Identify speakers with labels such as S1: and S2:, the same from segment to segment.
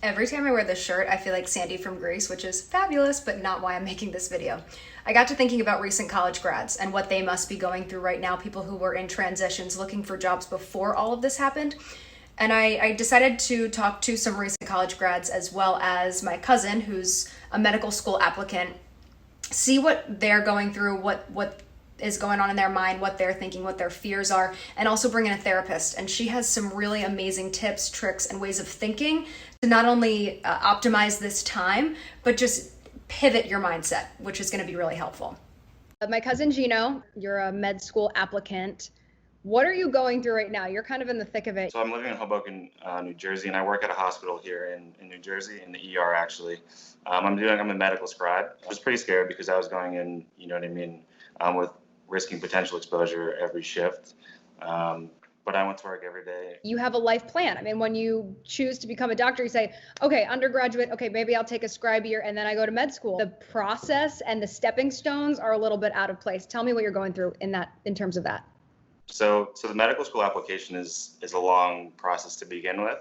S1: Every time I wear this shirt, I feel like Sandy from Greece, which is fabulous, but not why I'm making this video. I got to thinking about recent college grads and what they must be going through right now, people who were in transitions looking for jobs before all of this happened. And I decided to talk to some recent college grads as well as my cousin, who's a medical school applicant, see what they're going through, what is going on in their mind, what they're thinking, what their fears are, and also bring in a therapist. And she has some really amazing tips, tricks, and ways of thinking to not only optimize this time, but just pivot your mindset, which is going to be really helpful. My cousin Gino, you're a med school applicant. What are you going through right now? You're kind of in the thick of it.
S2: So I'm living in Hoboken, New Jersey, and I work at a hospital here in New Jersey, in the ER actually. I'm a medical scribe. I was pretty scared because I was going in, you know what I mean, with risking potential exposure every shift. But I went to work every day.
S1: You have a life plan. I mean, when you choose to become a doctor, you say, okay, undergraduate, okay, maybe I'll take a scribe year and then I go to med school. The process and the stepping stones are a little bit out of place. Tell me what you're going through in terms of that.
S2: So the medical school application is a long process to begin with.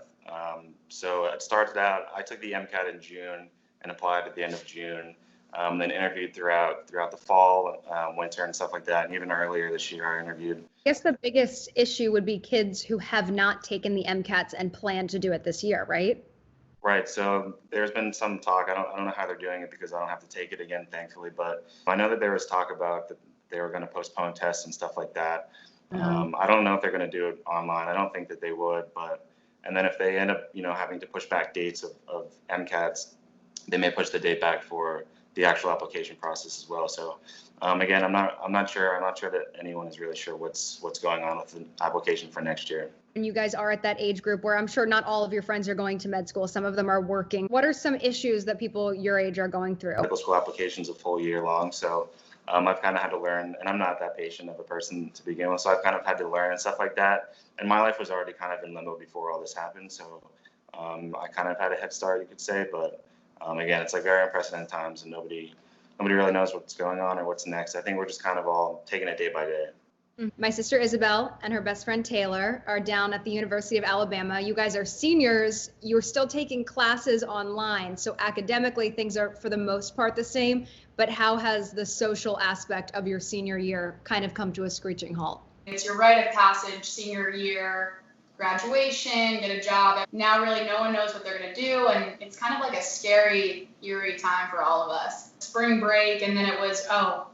S2: So it started out, I took the MCAT in June and applied at the end of June. Then interviewed throughout the fall, winter, and stuff like that. And even earlier this year, I interviewed.
S1: I guess the biggest issue would be kids who have not taken the MCATs and plan to do it this year, right?
S2: Right. So there's been some talk. I don't know how they're doing it because I don't have to take it again, thankfully. But I know that there was talk about that they were going to postpone tests and stuff like that. I don't know if they're going to do it online. I don't think that they would. And then if they end up, having to push back dates of MCATs, they may push the date back for the actual application process as well. So again, I'm not sure that anyone is really sure what's going on with the application for next year.
S1: And you guys are at that age group where I'm sure not all of your friends are going to med school. Some of them are working. What are some issues that people your age are going through?
S2: Medical school application's a full year long. So I've kind of had to learn, and I'm not that patient of a person to begin with. So I've kind of had to learn and stuff like that. And my life was already kind of in limbo before all this happened. So I kind of had a head start, you could say, but again, it's like very unprecedented times and nobody really knows what's going on or what's next. I think we're just kind of all taking it day by day.
S1: My sister Isabel and her best friend Taylor are down at the University of Alabama. You guys are seniors. You're still taking classes online. So academically, things are for the most part the same. But how has the social aspect of your senior year kind of come to a screeching halt?
S3: It's your rite of passage, senior year, graduation, get a job. Now really no one knows what they're going to do, and it's kind of like a scary, eerie time for all of us. Spring break, and then it was,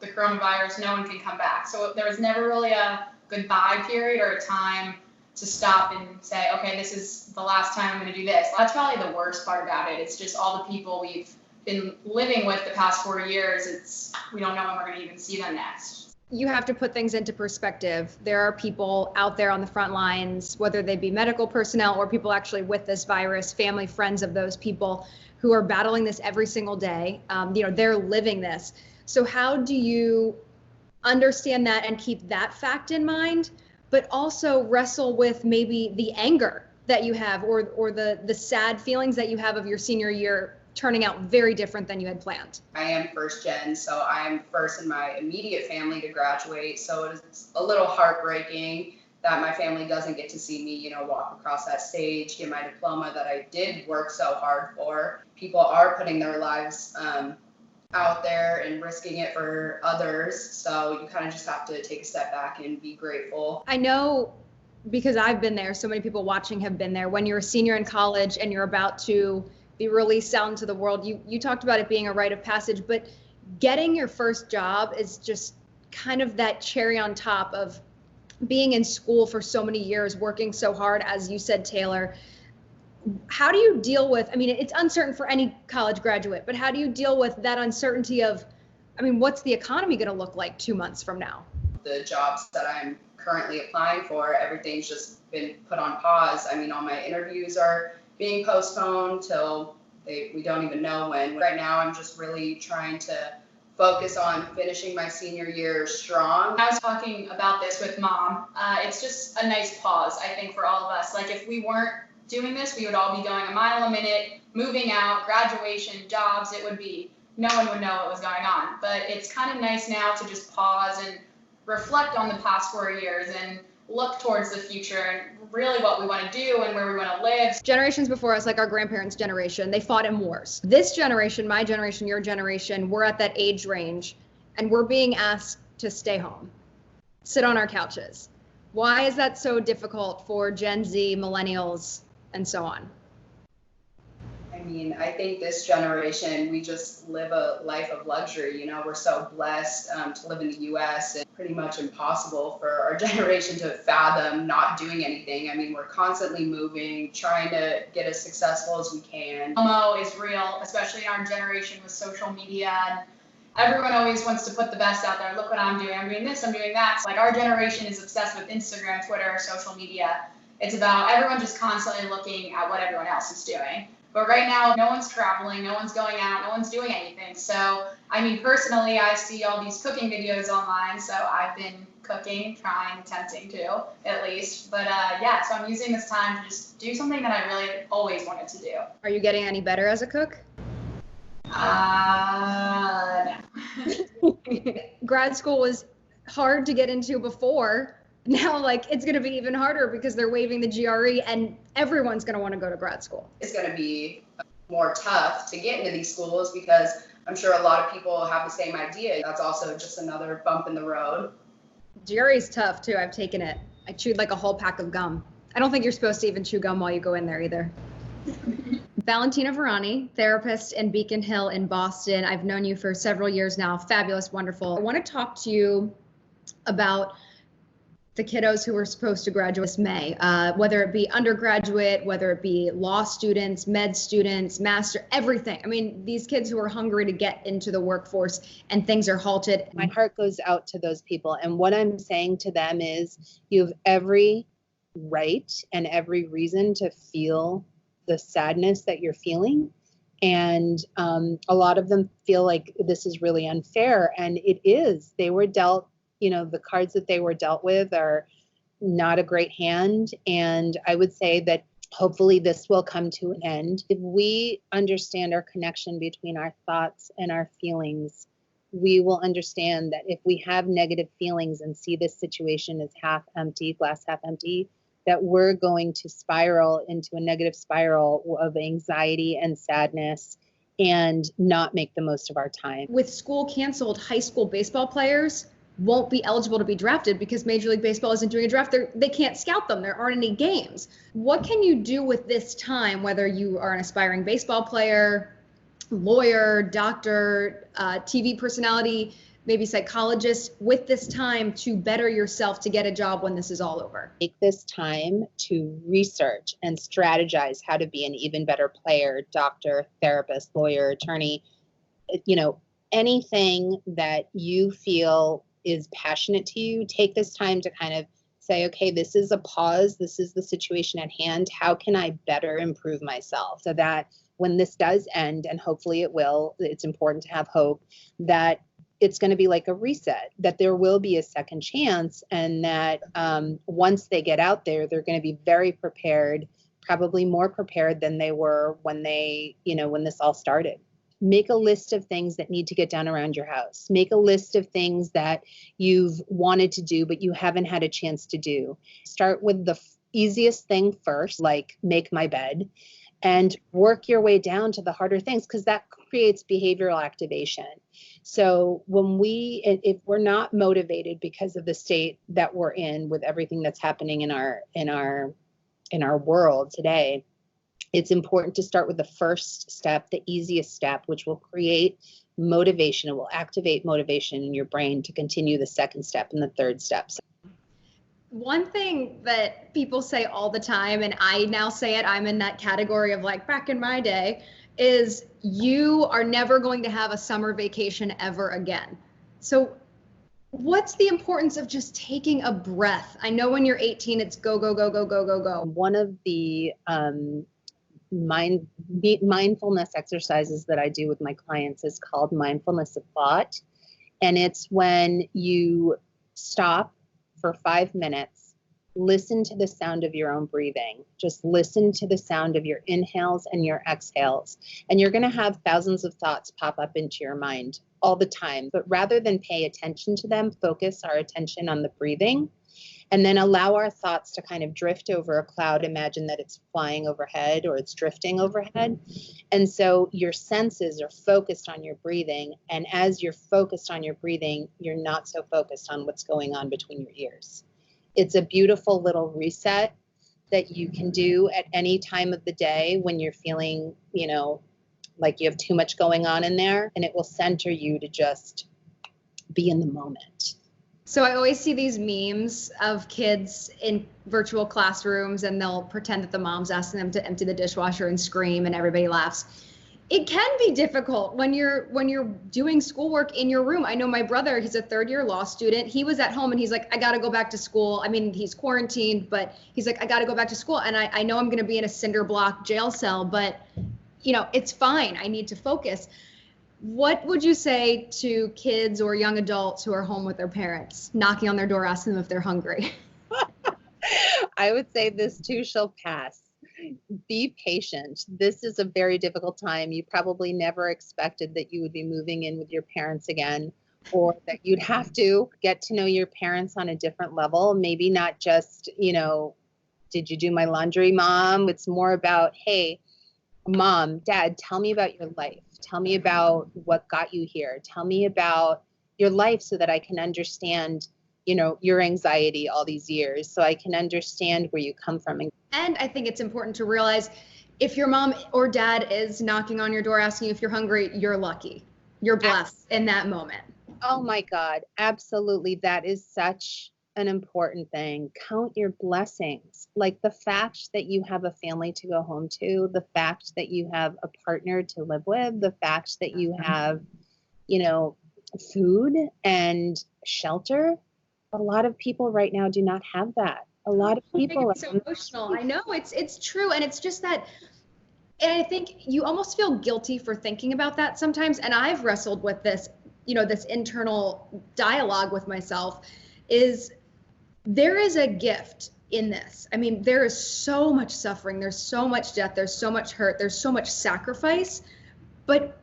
S3: the coronavirus, no one can come back. So there was never really a goodbye period or a time to stop and say, okay, this is the last time I'm going to do this. That's probably the worst part about it. It's just all the people we've been living with the past 4 years. We don't know when we're going to even see them next.
S1: You have to put things into perspective. There are people out there on the front lines, whether they be medical personnel or people actually with this virus, family, friends of those people who are battling this every single day. They're living this. So how do you understand that and keep that fact in mind, but also wrestle with maybe the anger that you have or the sad feelings that you have of your senior year turning out very different than you had planned?
S4: I am first gen, so I'm first in my immediate family to graduate. So it's a little heartbreaking that my family doesn't get to see me, walk across that stage, get my diploma that I did work so hard for. People are putting their lives out there and risking it for others. So you kind of just have to take a step back and be grateful.
S1: I know, because I've been there, so many people watching have been there. When you're a senior in college and you're about to be released out into the world, you talked about it being a rite of passage, but getting your first job is just kind of that cherry on top of being in school for so many years, working so hard, as you said, Taylor. How do you deal with, it's uncertain for any college graduate, but how do you deal with that uncertainty of, what's the economy going to look like 2 months from now?
S4: The jobs that I'm currently applying for, everything's just been put on pause. All my interviews are being postponed till we don't even know when. Right now, I'm just really trying to focus on finishing my senior year strong.
S3: I was talking about this with Mom. It's just a nice pause, I think, for all of us. Like, if we weren't doing this, we would all be going a mile a minute, moving out, graduation, jobs. No one would know what was going on. But it's kind of nice now to just pause and reflect on the past 4 years and look towards the future and really what we want to do and where we want to live.
S1: Generations before us, like our grandparents' generation, they fought in wars. This generation, my generation, your generation, we're at that age range and we're being asked to stay home, sit on our couches. Why is that so difficult for Gen Z, millennials, and so on?
S4: I mean, I think this generation, we just live a life of luxury. You know, we're so blessed to live in the U.S. and pretty much impossible for our generation to fathom not doing anything. I mean, we're constantly moving, trying to get as successful as we can.
S3: FOMO is real, especially in our generation with social media. And everyone always wants to put the best out there. Look what I'm doing. I'm doing this, I'm doing that. So, like, our generation is obsessed with Instagram, Twitter, social media. It's about everyone just constantly looking at what everyone else is doing. But right now, no one's traveling, no one's going out, no one's doing anything. So, I mean, personally, I see all these cooking videos online, so I've been cooking, trying, attempting to, at least. But yeah, so I'm using this time to just do something that I really always wanted to do.
S1: Are you getting any better as a cook?
S3: No.
S1: Grad school was hard to get into before. Now, like, it's going to be even harder because they're waiving the GRE and everyone's going to want to go to grad school.
S4: It's going to be more tough to get into these schools because I'm sure a lot of people have the same idea. That's also just another bump in the road.
S1: GRE is tough too. I've taken it. I chewed like a whole pack of gum. I don't think you're supposed to even chew gum while you go in there either. Valentina Verani, therapist in Beacon Hill in Boston. I've known you for several years now. Fabulous, wonderful. I want to talk to you about the kiddos who were supposed to graduate this May, whether it be undergraduate, whether it be law students, med students, master, everything. I mean, these kids who are hungry to get into the workforce and things are halted.
S5: My heart goes out to those people. And what I'm saying to them is you have every right and every reason to feel the sadness that you're feeling. And a lot of them feel like this is really unfair. And it is. They were dealt, you know, the cards that they were dealt with are not a great hand. And I would say that hopefully this will come to an end. If we understand our connection between our thoughts and our feelings, we will understand that if we have negative feelings and see this situation as half empty, glass half empty, that we're going to spiral into a negative spiral of anxiety and sadness and not make the most of our time.
S1: With school canceled, high school baseball players won't be eligible to be drafted because Major League Baseball isn't doing a draft. They can't scout them. There aren't any games. What can you do with this time, whether you are an aspiring baseball player, lawyer, doctor, TV personality, maybe psychologist, with this time to better yourself to get a job when this is all over?
S5: Take this time to research and strategize how to be an even better player, doctor, therapist, lawyer, attorney, you know, anything that you feel is passionate to you. Take this time to kind of say, okay, this is a pause. This is the situation at hand. How can I better improve myself so that when this does end, and hopefully it will, it's important to have hope that it's going to be like a reset, that there will be a second chance, and that once they get out there, they're going to be very prepared, probably more prepared than they were when they, you know, when this all started. Make a list of things that need to get done around your house. Make a list of things that you've wanted to do, but you haven't had a chance to do. Start with the easiest thing first, like make my bed, and work your way down to the harder things, because that creates behavioral activation. So if we're not motivated because of the state that we're in with everything that's happening in our world today, it's important to start with the first step, the easiest step, which will create motivation. It will activate motivation in your brain to continue the second step and the third step.
S1: One thing that people say all the time, and I now say it, I'm in that category of like back in my day, is you are never going to have a summer vacation ever again. So what's the importance of just taking a breath? I know when you're 18, it's go, go, go, go, go, go, go.
S5: One of the mindfulness exercises that I do with my clients is called mindfulness of thought. And it's when you stop for 5 minutes, listen to the sound of your own breathing. Just listen to the sound of your inhales and your exhales. And you're going to have thousands of thoughts pop up into your mind all the time. But rather than pay attention to them, focus our attention on the breathing And then allow our thoughts to kind of drift over a cloud. Imagine that it's flying overhead or it's drifting overhead. And so your senses are focused on your breathing. And as you're focused on your breathing, you're not so focused on what's going on between your ears. It's a beautiful little reset that you can do at any time of the day when you're feeling, like you have too much going on in there, and it will center you to just be in the moment.
S1: So I always see these memes of kids in virtual classrooms, and they'll pretend that the mom's asking them to empty the dishwasher and scream, and everybody laughs. It can be difficult when you're doing schoolwork in your room. I know my brother, he's a third-year law student. He was at home and he's like, I got to go back to school. I mean, he's quarantined, but he's like, I got to go back to school. And I know I'm going to be in a cinder block jail cell, but it's fine. I need to focus. What would you say to kids or young adults who are home with their parents, knocking on their door, asking them if they're hungry?
S5: I would say this too shall pass. Be patient. This is a very difficult time. You probably never expected that you would be moving in with your parents again, or that you'd have to get to know your parents on a different level. Maybe not just, did you do my laundry, Mom? It's more about, hey, Mom, Dad, tell me about your life. Tell me about what got you here. Tell me about your life so that I can understand, your anxiety all these years, so I can understand where you come from.
S1: And I think it's important to realize if your mom or dad is knocking on your door asking if you're hungry, you're lucky. You're blessed in that moment.
S5: Oh my God, absolutely. That is such an important thing. Count your blessings. Like the fact that you have a family to go home to, the fact that you have a partner to live with, the fact that you have, food and shelter. A lot of people right now do not have that. A lot of people
S1: It's so emotional. I know it's true. And it's just that, and I think you almost feel guilty for thinking about that sometimes. And I've wrestled with this, this internal dialogue with myself is there is a gift in this. I mean, there is so much suffering. There's so much death. There's so much hurt. There's so much sacrifice, but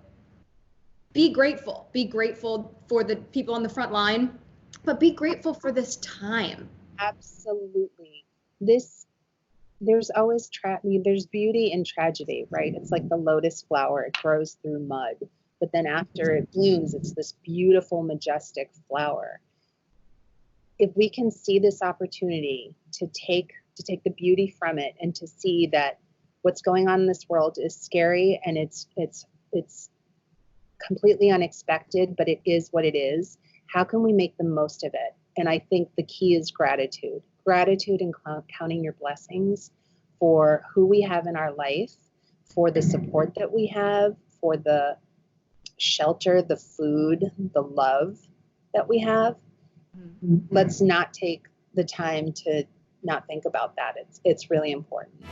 S1: be grateful. Be grateful for the people on the front line, but be grateful for this time.
S5: Absolutely. There's always there's beauty in tragedy, right? It's like the lotus flower. It grows through mud, but then after it blooms, it's this beautiful, majestic flower. If we can see this opportunity to take the beauty from it and to see that what's going on in this world is scary and it's completely unexpected, but it is what it is. How can we make the most of it? And I think the key is gratitude. Gratitude and counting your blessings for who we have in our life, for the support that we have, for the shelter, the food, the love that we have. Let's not take the time to not think about that. It's really important.